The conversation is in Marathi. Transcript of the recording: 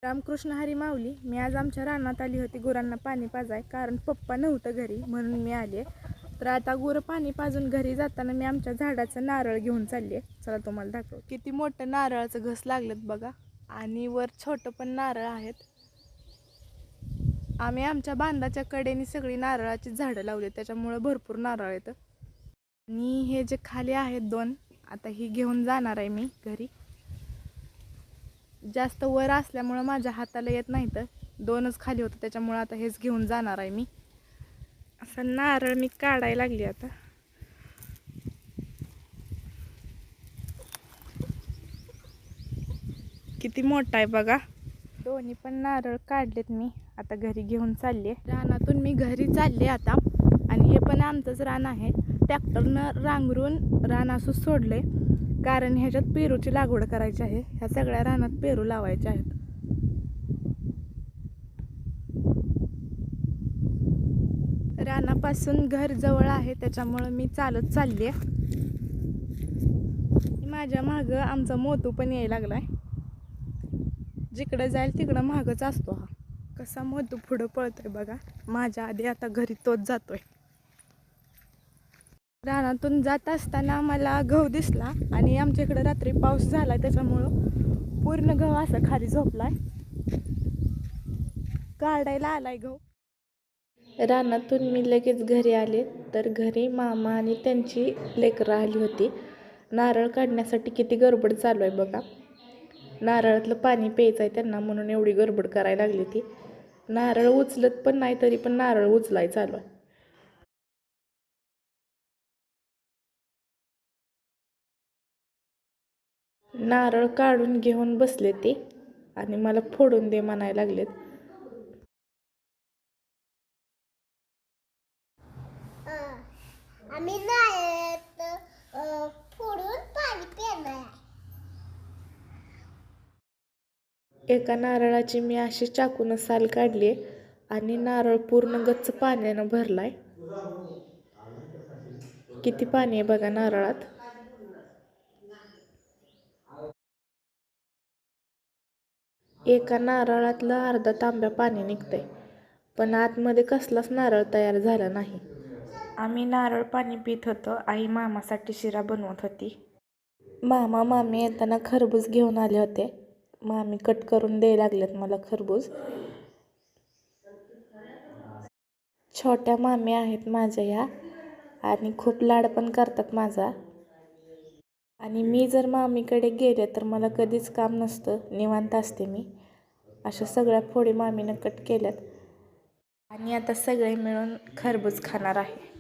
रामकृष्ण हरी माऊली. मी आज आमच्या रानात आली होती गुरांना पाणी पाजाय, कारण पप्पा नव्हतं घरी म्हणून मी आले. तर आता गुरं पाणी पाजून घरी जाताना मी आमच्या झाडाचं नारळ घेऊन चालले. चला तुम्हाला दाखव. किती मोठं नारळाचं घस लागलेत बघा, आणि वर छोटं पण नारळ आहेत. आम्ही आमच्या बांधाच्या कडेने सगळी नारळाची झाडं लावली, त्याच्यामुळे भरपूर नारळ येतं. आणि हे जे खाली आहेत दोन, आता ही घेऊन जाणार आहे मी घरी. जास्त वर असल्यामुळे माझ्या हाताला येत नाही, तर दोनच खाली होतं, त्याच्यामुळे आता हेच घेऊन जाणार आहे मी. असं नारळ मी काढायला लागली आता. किती मोठा आहे बघा. दोन्ही पण नारळ काढलेत मी, आता घरी घेऊन चालले. रानातून मी घरी चालले आता. आणि हे पण आमचंच रान आहे. ट्रॅक्टरनं रांगरून रान असं सोडले, कारण ह्याच्यात पेरूची लागवड करायची आहे. ह्या सगळ्या रानात पेरू लावायचे आहेत. रानापासून घर जवळ आहे, त्याच्यामुळे मी चालत चालले. माझ्या मागं आमचा मोतू पण यायला लागलाय. जिकडे जाईल तिकडं मागच असतो हा. कसा मोतू पुढं पळतोय बघा. माझ्या आधी आता घरी तोच जातोय. रानातून जात असताना मला गहू दिसला, आणि आमच्या इकडे रात्री पाऊस झाला, त्याच्यामुळं पूर्ण गहू असा खाली झोपलाय. काढायला आलाय गहू. रानातून मी लगेच घरी आले, तर घरी मामा आणि त्यांची लेकरं आली होती. नारळ काढण्यासाठी किती गडबड चालू आहे बघा. नारळातलं पाणी प्यायचं आहे त्यांना, म्हणून एवढी गडबड करायला लागली ती. नारळ उचलत पण नाही, तरी पण नारळ उचलाय चालू आहे. नारळ काढून घेऊन बसले ते, आणि मला फोडून दे म्हणायला लागलेत. आम्ही फोडून पाणी पिणार. एका नारळाची मी अशी चाकून साल काढली, आणि नारळ पूर्ण गच्च पाण्यानं भरलाय. किती पाणी आहे बघा नारळात. एका नारळातलं अर्धा तांब्या पाणी निघतंय, पण आतमध्ये कसलाच नारळ तयार झाला नाही. आम्ही नारळ पाणी पित होतो. आई मामासाठी शिरा बनवत होती. मामा मामी येताना खरबूज घेऊन आले होते. मामी कट करून द्यायला लागलेत मला खरबूज. छोट्या मामी आहेत माझ्या या, आणि खूप लाड पण करतात माझा. आणि मी जर मामीकडे गेले तर मला कधीच काम नसतं, निवांत असते मी. अशा सगळ्या फोडी मामीनं कट केल्यात, आणि आता सगळे मिळून खरबूज खाणार आहे.